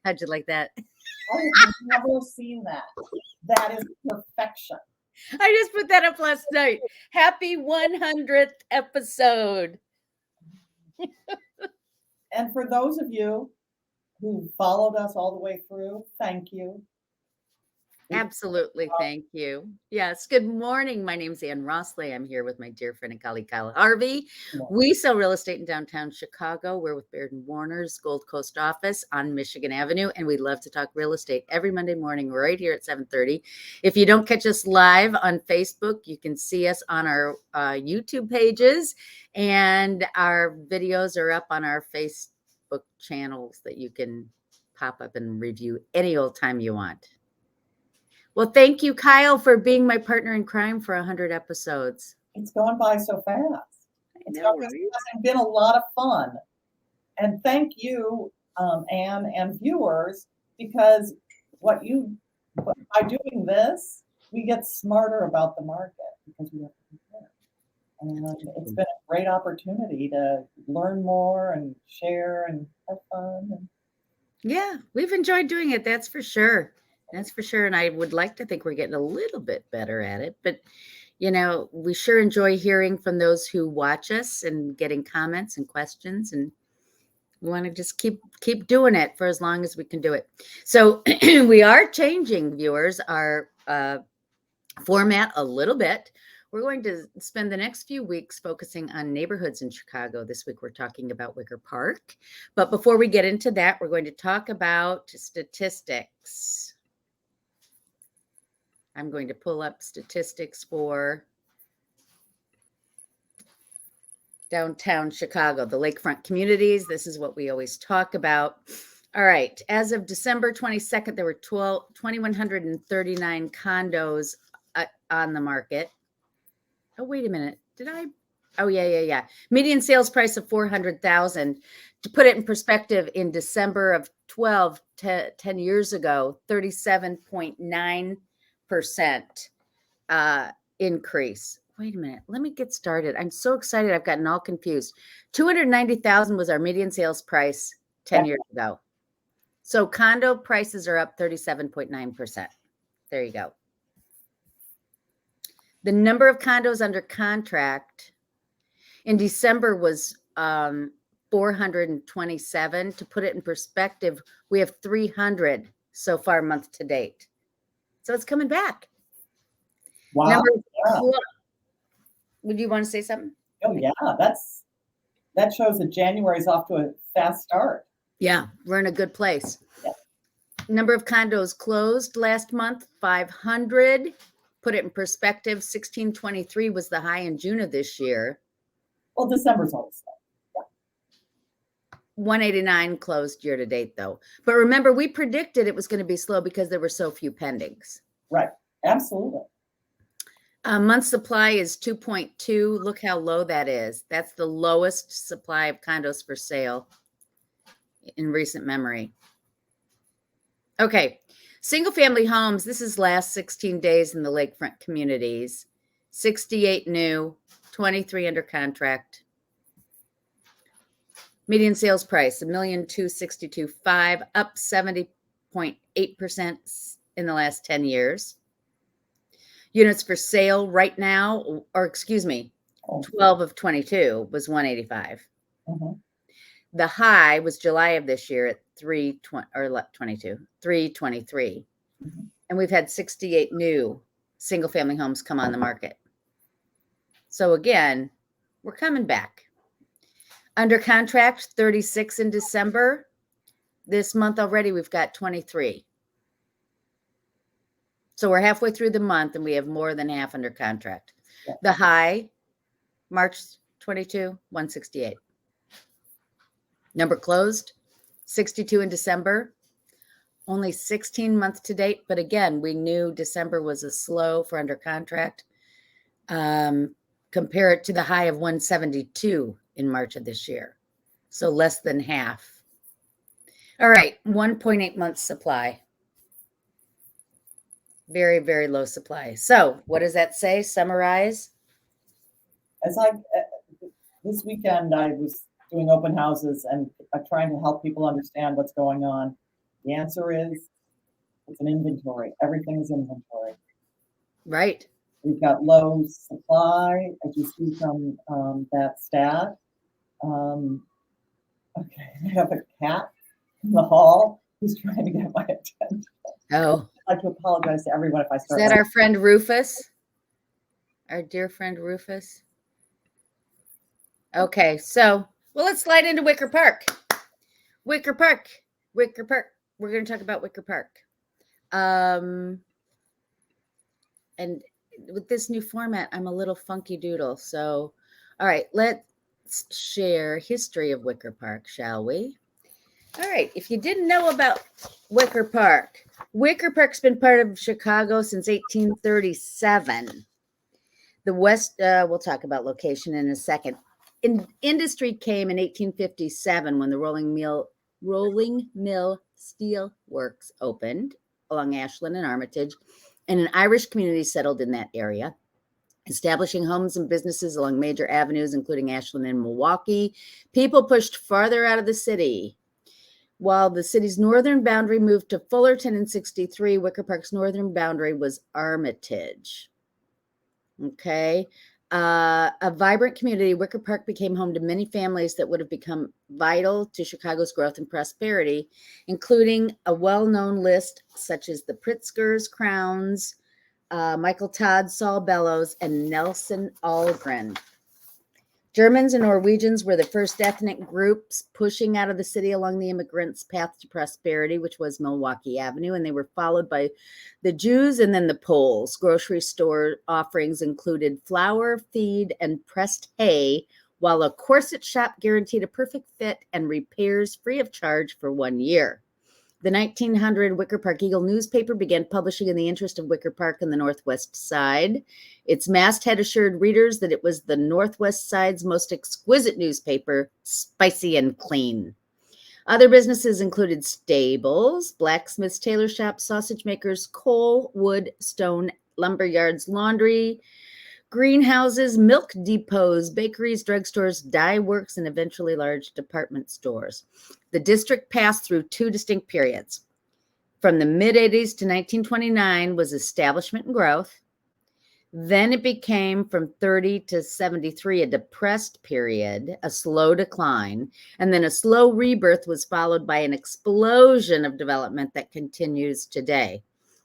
How'd you like that? I have never seen that. That is perfection. I just put that up last night. Happy 100th episode. And for those of you who followed us all the way through, thank you. Absolutely. Thank you. Yes. Good morning. My name's Ann Rossley. I'm here with my dear friend and colleague, Kyle Harvey. We sell real estate in downtown Chicago. We're with Baird Warner's Gold Coast office on Michigan Avenue, and we love to talk real estate every Monday morning right here at 7:30. If you don't catch us live on Facebook, you can see us on our YouTube pages, and our videos are up on our Facebook channels that you can pop up and review any old time you want. Well, thank you, Kyle, for being my partner in crime for 100 episodes. It's going by so fast. It's been a lot of fun. And thank you, Anne, and viewers, because by doing this, we get smarter about the market because we have to compare. And it's been a great opportunity to learn more and share and have fun. Yeah, we've enjoyed doing it. That's for sure. That's for sure. And I would like to think we're getting a little bit better at it. But, you know, we sure enjoy hearing from those who watch us and getting comments and questions. And we want to just keep doing it for as long as we can do it. So we are changing, viewers, our format a little bit. We're going to spend the next few weeks focusing on neighborhoods in Chicago. This week, we're talking about Wicker Park. But before we get into that, we're going to talk about statistics. I'm going to pull up statistics for downtown Chicago, the lakefront communities. This is what we always talk about. All right. As of December 22nd, there were 2,139 condos on the market. Oh, wait a minute. Oh, yeah. Median sales price of $400,000. To put it in perspective, in December of 10 years ago, 37.9% increase. Wait a minute. Let me get started. I'm so excited. I've gotten all confused. 290,000 was our median sales price 10 years ago. So condo prices are up 37.9%. There you go. The number of condos under contract in December was 427. To put it in perspective, we have 300 so far month to date. So it's coming back. Wow. Would you want to say something? Oh, yeah. That shows that January is off to a fast start. Yeah, we're in a good place. Yeah. Number of condos closed last month, 500. Put it in perspective, 1623 was the high in June of this year. Well, December's always slow. Yeah. 189 closed year to date, though. But remember, we predicted it was going to be slow because there were so few pendings. Right. Absolutely. Month supply is 2.2. Look how low that is. That's the lowest supply of condos for sale in recent memory. Okay. Single family homes. This is last 16 days in the lakefront communities. 68 new, 23 under contract. Median sales price, $1,262,500, up 70.8% in the last 10 years. Units for sale right now, or excuse me, 12 of 22 was 185. Mm-hmm. The high was July of this year at 323. Mm-hmm. And we've had 68 new single family homes come on the market. So again, we're coming back. Under contract, 36 in December. This month already, we've got 23. So we're halfway through the month and we have more than half under contract. Yeah. The high, March 22, 168. Number closed, 62 in December. Only 16 month to date. But again, we knew December was a slow for under contract. Compare it to the high of 172 in March of this year. So less than half. All right, 1.8 months supply. Very, very low supply. So what does that say? Summarize. This weekend, I was doing open houses and trying to help people understand what's going on. The answer is it's an inventory. Everything is inventory. Right. We've got low supply, as you see from that stat. Okay, I have a cat in the hall who's trying to get my attention. Oh, I'd like to apologize to everyone if I is start. that our friend Rufus? Our dear friend Rufus? Okay, so, well, let's slide into Wicker Park. Wicker Park. Wicker Park. We're going to talk about Wicker Park. And with this new format, I'm a little funky doodle. So, all right, let's share history of Wicker Park, shall we? All right, if you didn't know about Wicker Park's been part of Chicago since 1837. The West, we'll talk about location in a second. Industry came in 1857 when the rolling mill steel works opened along Ashland and Armitage, and an Irish community settled in that area, establishing homes and businesses along major avenues, including Ashland and Milwaukee. People pushed farther out of the city. While the city's northern boundary moved to Fullerton in 63, Wicker Park's northern boundary was Armitage. Okay. A vibrant community, Wicker Park became home to many families that would have become vital to Chicago's growth and prosperity, including a well-known list such as the Pritzkers, Crowns, Michael Todd, Saul Bellows, and Nelson Algren. Germans and Norwegians were the first ethnic groups pushing out of the city along the immigrants' path to prosperity, which was Milwaukee Avenue, and they were followed by the Jews and then the Poles. Grocery store offerings included flour, feed, and pressed hay, while a corset shop guaranteed a perfect fit and repairs free of charge for 1 year. The 1900 Wicker Park Eagle newspaper began publishing in the interest of Wicker Park and the Northwest Side. Its masthead assured readers that it was the Northwest Side's most exquisite newspaper, spicy and clean. Other businesses included stables, blacksmiths, tailor shops, sausage makers, coal, wood, stone, lumber yards, laundry, greenhouses, milk depots, bakeries, drugstores, dye works, and eventually large department stores. The district passed through two distinct periods. From the mid-'80s to 1929 was establishment and growth. Then it became, from 30 to 73, a depressed period, a slow decline, and then a slow rebirth was followed by an explosion of development that continues today.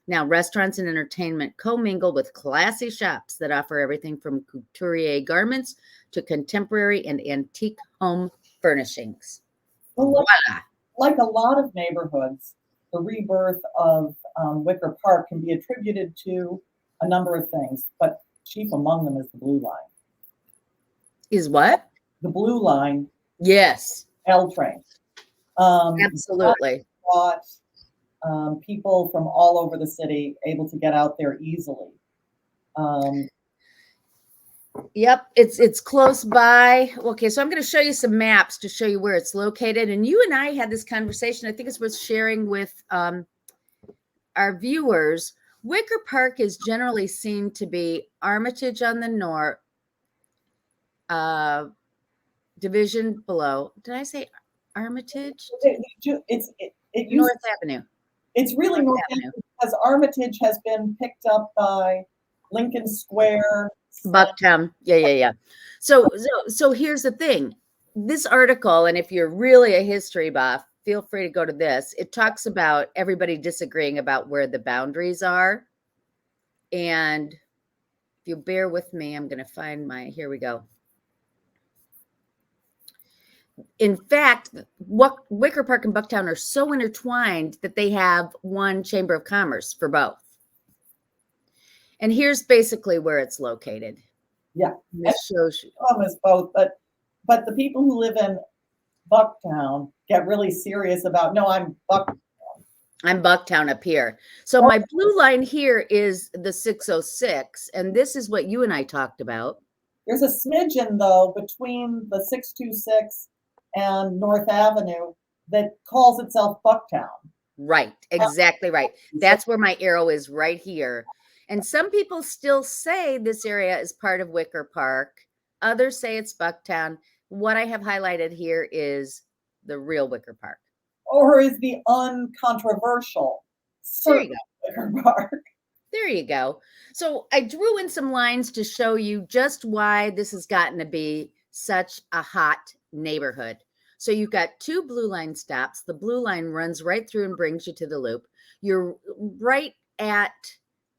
Now, restaurants and entertainment commingle with classy shops that offer everything from couturier garments to contemporary and antique home furnishings. Well, like a lot of neighborhoods, the rebirth of Wicker Park can be attributed to a number of things, but chief among them is the Blue Line. Is what? The Blue Line. Yes. L train. Absolutely. Brought people from all over the city able to get out there easily. Yep, it's close by. Okay, so I'm going to show you some maps to show you where it's located. And you and I had this conversation. I think it's worth sharing with our viewers. Wicker Park is generally seen to be Armitage on the north, division below. Did I say Armitage? It's North Avenue. It's really North Avenue because Armitage has been picked up by Lincoln Square. Bucktown. Yeah. So here's the thing. This article, and if you're really a history buff, feel free to go to this. It talks about everybody disagreeing about where the boundaries are. And if you bear with me, I'm going to find here we go. In fact, Wicker Park and Bucktown are so intertwined that they have one chamber of commerce for both. And here's basically where it's located. Yeah, this shows you. Is both, but the people who live in Bucktown get really serious about, no, I'm Bucktown. I'm Bucktown up here. So my blue line here is the 606, and this is what you and I talked about. There's a smidgen, though, between the 626 and North Avenue that calls itself Bucktown. Right, exactly right. That's where my arrow is, right here. And some people still say this area is part of Wicker Park. Others say it's Bucktown. What I have highlighted here is the real Wicker Park. or is the uncontroversial There you certain go. Wicker Park. There you go. So I drew in some lines to show you just why this has gotten to be such a hot neighborhood. So you've got two blue line stops. The blue line runs right through and brings you to the loop. You're right at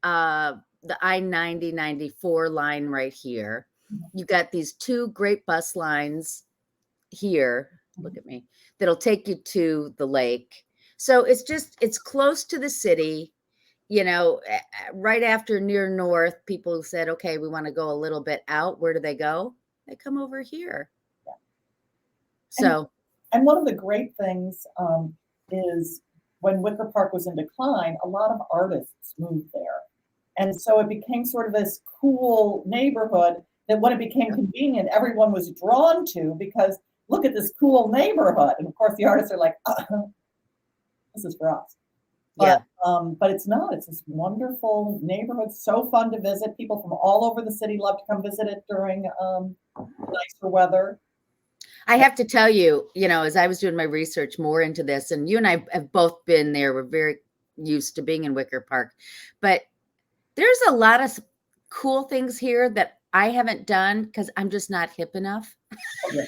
the I-90, 94 line right here. You got these two great bus lines here. Look at me. That'll take you to the lake. So it's close to the city. Right after near north, people said, okay, we want to go a little bit out. Where do they go? They come over here. Yeah. So, and one of the great things is when Wicker Park was in decline, a lot of artists moved there. And so it became sort of this cool neighborhood that when it became convenient, everyone was drawn to because look at this cool neighborhood. And of course, the artists are like, this is for us. yeah. But it's not. It's this wonderful neighborhood, so fun to visit. People from all over the city love to come visit it during nicer weather. I have to tell you, as I was doing my research more into this, and you and I have both been there, we're very used to being in Wicker Park, but there's a lot of cool things here that I haven't done because I'm just not hip enough. Okay.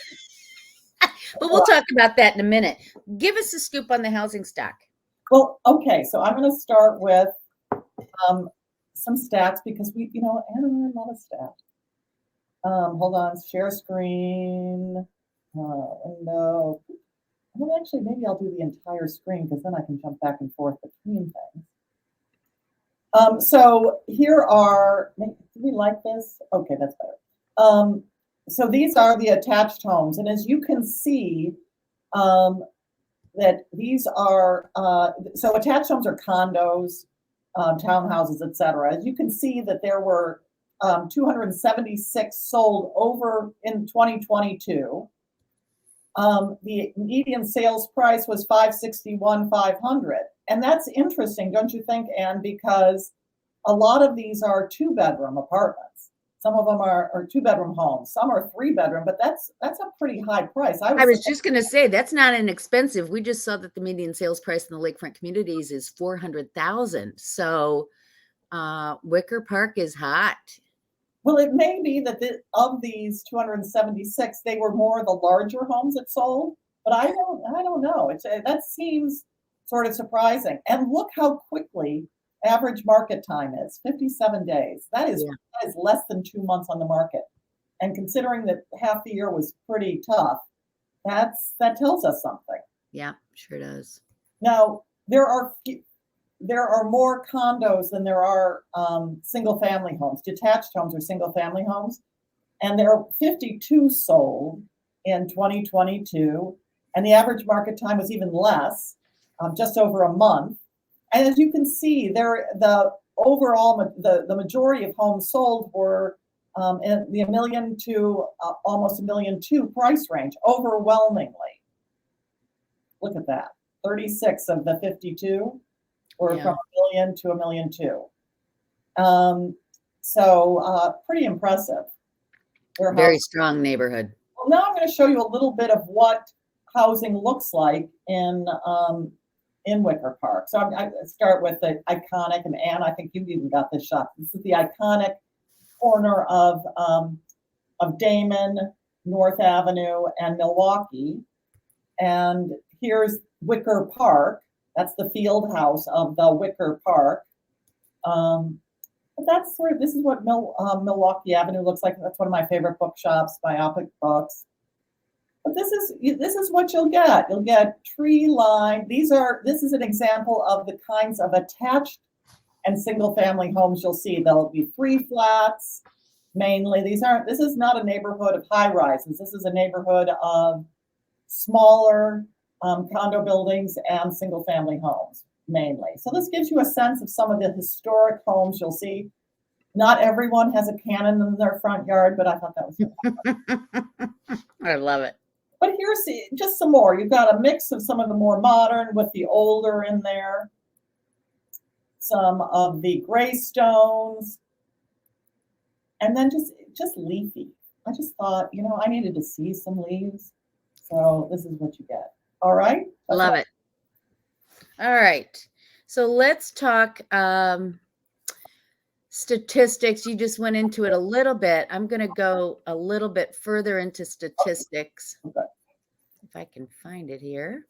But we'll talk about that in a minute. Give us a scoop on the housing stock. Well, okay, so I'm going to start with some stats because Anna and I love a stat. Hold on, share screen. Window. Well, actually, maybe I'll do the entire screen because then I can jump back and forth between things. So here are, do we like this? Okay, that's better. So these are the attached homes. And as you can see, that these are, so attached homes are condos, townhouses, etc. As you can see that there were 276 sold over in 2022. The median sales price was $561,500. And that's interesting, don't you think, Anne? Because a lot of these are 2-bedroom apartments. Some of them are 2-bedroom homes. Some are 3-bedroom, but that's a pretty high price. I was just going to say that's not inexpensive. We just saw that the median sales price in the lakefront communities is $400,000. So Wicker Park is hot. Well, it may be that of these 276, they were more the larger homes that sold, but I don't know. That seems sort of surprising. And look how quickly average market time is, 57 days. That is less than 2 months on the market. And considering that half the year was pretty tough, that tells us something. Yeah, sure does. Now, there are more condos than there are single-family homes. Detached homes are single-family homes. And there are 52 sold in 2022. And the average market time was even less, just over a month. And as you can see, the majority of homes sold were in the $1 million to almost $1.2 million price range, overwhelmingly. Look at that. 36 of the 52 were from $1 million to $1.2 million. So pretty impressive. Very strong neighborhood. Well, now I'm going to show you a little bit of what housing looks like in Wicker Park. So I start with the iconic, and Anne, I think you even got this shot. This is the iconic corner of Damon, North Avenue, and Milwaukee. And here's Wicker Park. That's the field house of the Wicker Park. But that's this is what Milwaukee Avenue looks like. That's one of my favorite bookshops, biopic books. But this is what you'll get. You'll get tree line. This is an example of the kinds of attached and single family homes you'll see. There'll be 3 flats mainly. This is not a neighborhood of high rises. This is a neighborhood of smaller condo buildings and single family homes mainly. So this gives you a sense of some of the historic homes you'll see. Not everyone has a cannon in their front yard, but I thought that was I love it. But here's just some more. You've got a mix of some of the more modern with the older in there. Some of the gray stones. And then just leafy. I just thought, I needed to see some leaves. So this is what you get. All right? Love it. All right. So let's talk statistics. You just went into it a little bit. I'm going to go a little bit further into statistics. Okay. If I can find it here.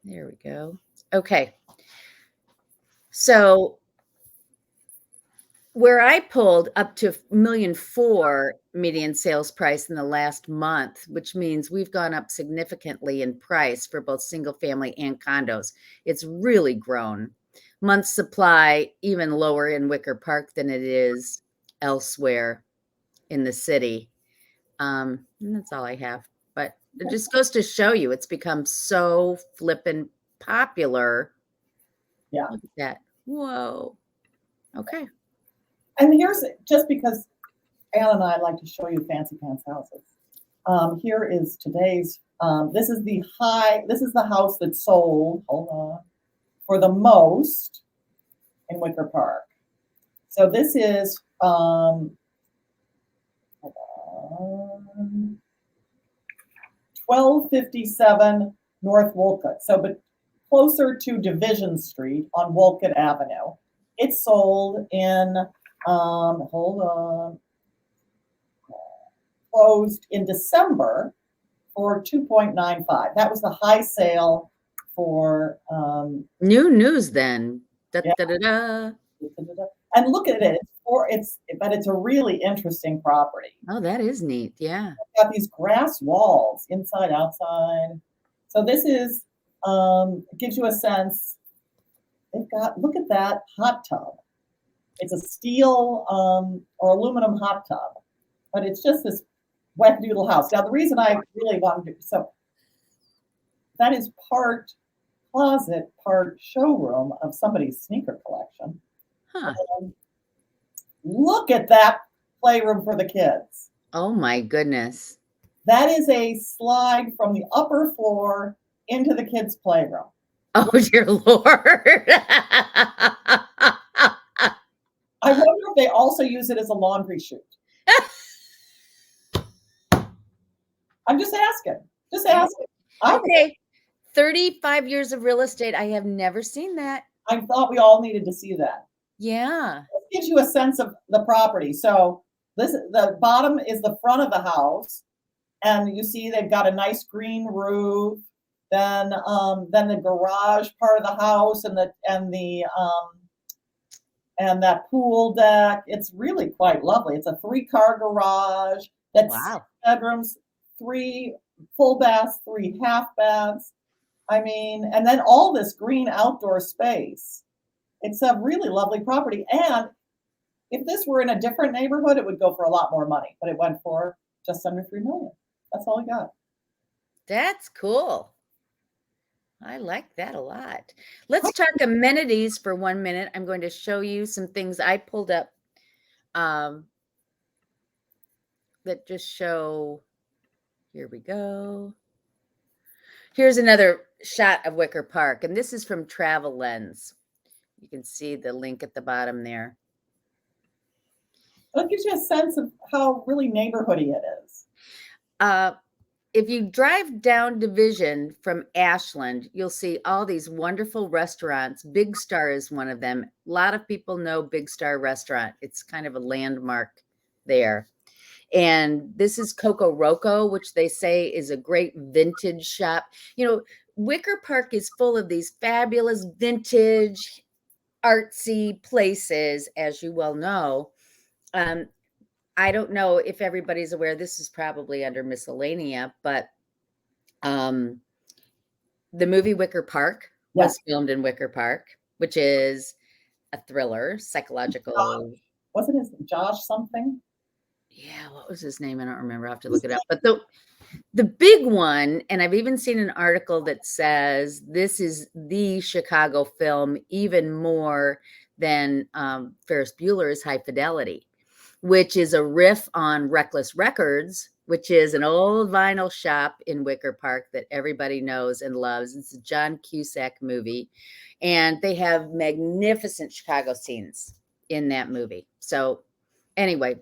There we go. Okay. So where I pulled up to $1.4 million median sales price in the last month, which means we've gone up significantly in price for both single family and condos. It's really grown. Month supply even lower in Wicker Park than it is elsewhere in the city. And that's all I have. But it just goes to show you it's become so flippin' popular. Yeah. Look at that. Whoa. Okay. And here's, just because Ann and I like to show you fancy pants houses. Here is today's, this is the house that sold, hold on, for the most in Wicker Park. So this is, hold on, 1257 North Wolcott. So, but closer to Division Street on Wolcott Avenue. It sold in, hold on, closed in December for 2.95. That was the high sale for New news then. Da, yeah. da, da, da. And look at it. But it's a really interesting property. Oh, that is neat. Yeah. It's got these grass walls, inside, outside. So this is gives you a sense. They've got, look at that hot tub. It's a steel or aluminum hot tub, but it's just this wet noodle house. Now, the reason I really wanted to, so that is part closet, part showroom of somebody's sneaker collection. Huh. Look at that playroom for the kids. Oh my goodness. That is a slide from the upper floor into the kids' playroom. Oh dear Lord. I wonder if they also use it as a laundry chute. I'm just asking. Just asking. Okay. 35 years of real estate. I have never seen that. I thought we all needed to see that. Yeah. It gives you a sense of the property. So the bottom is the front of the house, and you see they've got a nice green roof. Then the garage part of the house and that pool deck. It's really quite lovely. It's a 3-car garage. That's Wow. 6 bedrooms, 3 full baths, 3 half baths. I mean, and then all this green outdoor space. It's a really lovely property. And if this were in a different neighborhood, it would go for a lot more money, but it went for just under $3 million. That's all I got. That's cool. I like that a lot. Let's talk amenities for 1 minute. I'm going to show you some things I pulled up that just show, here we go. Here's another shot of Wicker Park, and this is from Travel Lens. You can see the link at the bottom there. It gives you a sense of how really neighborhoody it is. If you drive down Division from Ashland, you'll see all these wonderful restaurants. Big Star is one of them. A lot of people know Big Star Restaurant. It's kind of a landmark there. And this is Coco Roco, which they say is a great vintage shop. You know, Wicker Park is full of these fabulous vintage, artsy places, as you well know. I don't know if everybody's aware, this is probably under miscellanea, but the movie Wicker Park was filmed in Wicker Park, which is a thriller, psychological. Wasn't it Josh something? Yeah, what was his name? I don't remember. I have to look it up. But the big one, and I've even seen an article that says this is the Chicago film, even more than Ferris Bueller's High Fidelity, which is a riff on Reckless Records, which is an old vinyl shop in Wicker Park that everybody knows and loves. It's a John Cusack movie, and they have magnificent Chicago scenes in that movie. So anyway,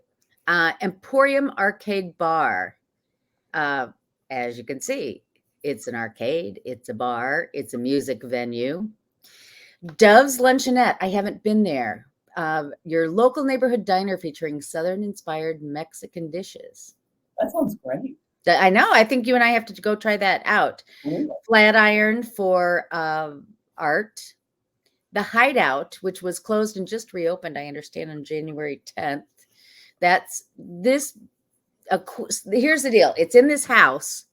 Emporium Arcade Bar, as you can see, It's an arcade. It's a bar. It's a music venue. Dove's Luncheonette. I haven't been there. Your local neighborhood diner featuring Southern-inspired Mexican dishes. That sounds great. I know. I think you and I have to go try that out. Really? Flatiron for art. The Hideout, which was closed and just reopened, I understand, on January 10th. Here's the deal. It's in this house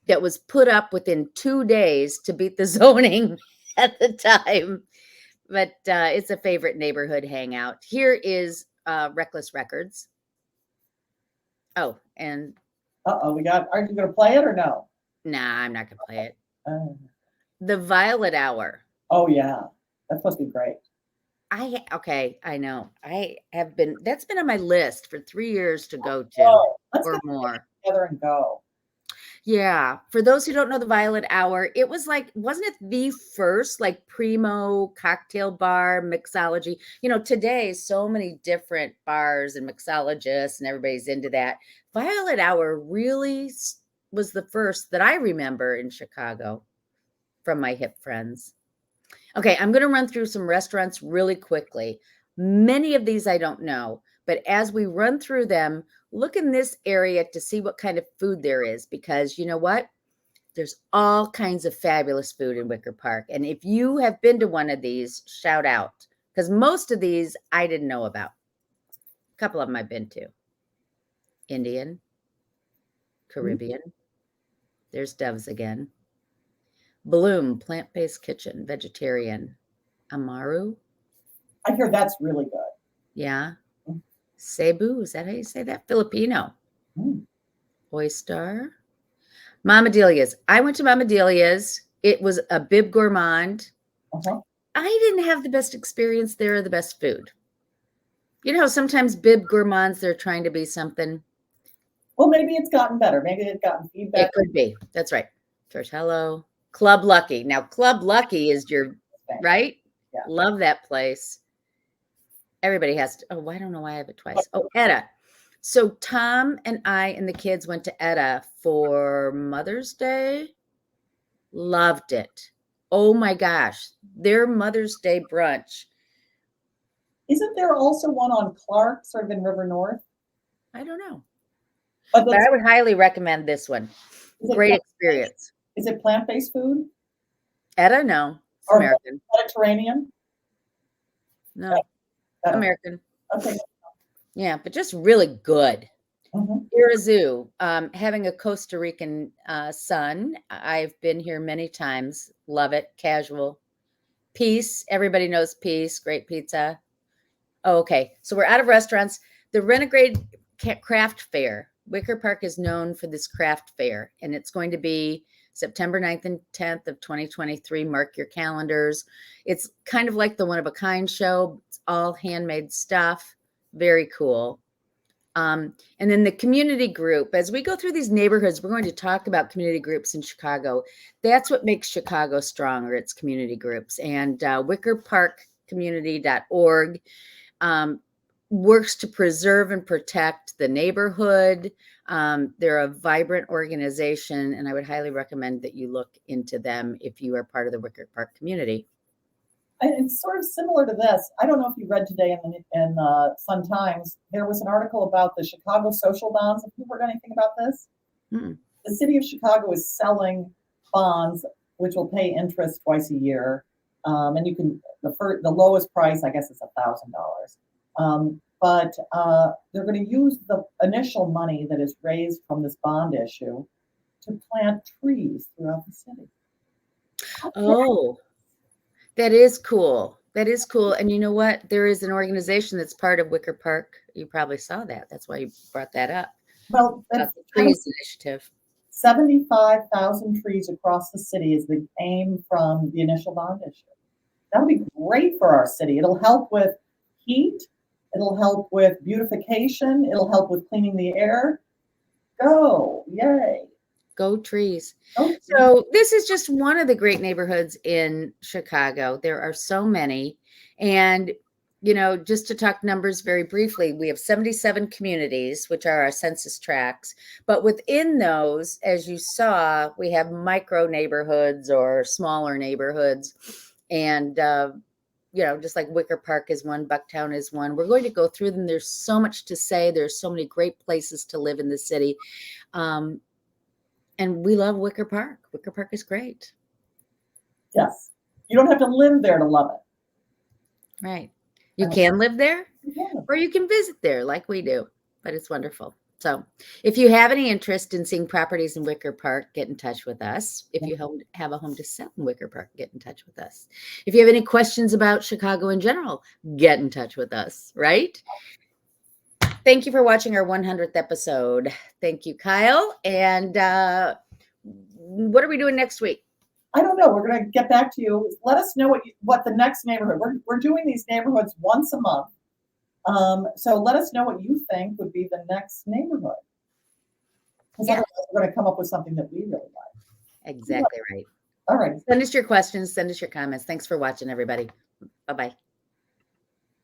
that was put up within 2 days to beat the zoning at the time. But it's a favorite neighborhood hangout. Here is Reckless Records. Oh, and Are you going to play it or no? nah, I'm not going to play it. The Violet Hour. Oh, yeah. That's supposed to be great. I know. That's been on my list for 3 years to go to Let's or get more. together and go. Yeah. For those who don't know the Violet Hour, it was like, wasn't it the first like primo cocktail bar mixology? You know, today, so many different bars and mixologists and everybody's into that. Violet Hour really was the first that I remember in Chicago from my hip friends. Okay, I'm going to run through some restaurants really quickly. Many of these I don't know, but as we run through them, look in this area to see what kind of food there is, because you know what? There's all kinds of fabulous food in Wicker Park. And if you have been to one of these, shout out, because most of these I didn't know about. A couple of them I've been to. Indian, Caribbean. There's Dove's again. Bloom, plant-based kitchen, vegetarian. Amaru. I hear that's really good. Yeah. Cebu, is that how you say that? Filipino. Oyster. Mama Delia's. I went to Mama Delia's. It was a Bib Gourmand. I didn't have the best experience there or the best food. You know, sometimes Bib Gourmands, they're trying to be something. Well, maybe it's gotten better. Maybe it's gotten feedback. It could be. That's right. Tortello. Club Lucky. Now, Club Lucky is right? Yeah. Love that place. Everybody has to. Oh, I don't know why I have it twice. Oh, Etta. So Tom and I and the kids went to Etta for Mother's Day. Loved it. Oh my gosh. Their Mother's Day brunch. Isn't there also one on Clark, sort of in River North? I don't know. But I would highly recommend this one. Great experience. Is it plant-based food? Etta, no. It's American. Mediterranean? No. American. Okay. Yeah, but just really good. Irazu, having a Costa Rican son. I've been here many times. Love it. Casual. Peace. Everybody knows Peace. Great pizza. Oh, okay. So we're out of restaurants. The Renegade Craft Fair. Wicker Park is known for this craft fair, and it's going to be September 9th and 10th of 2023. Mark your calendars. It's kind of like the One of a Kind show. It's all handmade stuff. Very cool. And then the community group. As we go through these neighborhoods, we're going to talk about community groups in Chicago. That's what makes Chicago stronger. It's community groups. And wickerparkcommunity.org works to preserve and protect the neighborhood. They're a vibrant organization, and I would highly recommend that you look into them if you are part of the Wicker Park community. It's sort of similar to this. I don't know if you read today in Sun Times, there was an article about the Chicago social bonds. Have you heard anything about this? The city of Chicago is selling bonds, which will pay interest twice a year. And you can, the lowest price, I guess, is $1,000. But they're going to use the initial money that is raised from this bond issue to plant trees throughout the city. Oh, that is cool. That is cool. And you know what? There is an organization that's part of Wicker Park. You probably saw that. That's why you brought that up. Well, the Trees Initiative. 75,000 trees across the city is the aim from the initial bond issue. That'll be great for our city. It'll help with heat. It'll help with beautification. It'll help with cleaning the air. Go, yay. Go trees. So this is just one of the great neighborhoods in Chicago. There are so many. And just to talk numbers very briefly, we have 77 communities, which are our census tracts. But within those, as you saw, we have micro neighborhoods or smaller neighborhoods. And, just like Wicker Park is one, Bucktown is one. We're going to go through them. There's so much to say. There's so many great places to live in the city. And we love Wicker Park. Wicker Park is great. Yes. You don't have to live there to love it. Right. You can live there, Yeah. or you can visit there like we do, but it's wonderful. So if you have any interest in seeing properties in Wicker Park, get in touch with us. If you have a home to sell in Wicker Park, get in touch with us. If you have any questions about Chicago in general, get in touch with us, right? Thank you for watching our 100th episode. Thank you, Kyle. And what are we doing next week? I don't know. We're going to get back to you. Let us know what the next neighborhood. We're doing these neighborhoods once a month. So let us know what you think would be the next neighborhood. Because otherwise we're going to come up with something that we really like. Exactly right. All right. Send us your questions. Send us your comments. Thanks for watching, everybody. Bye-bye.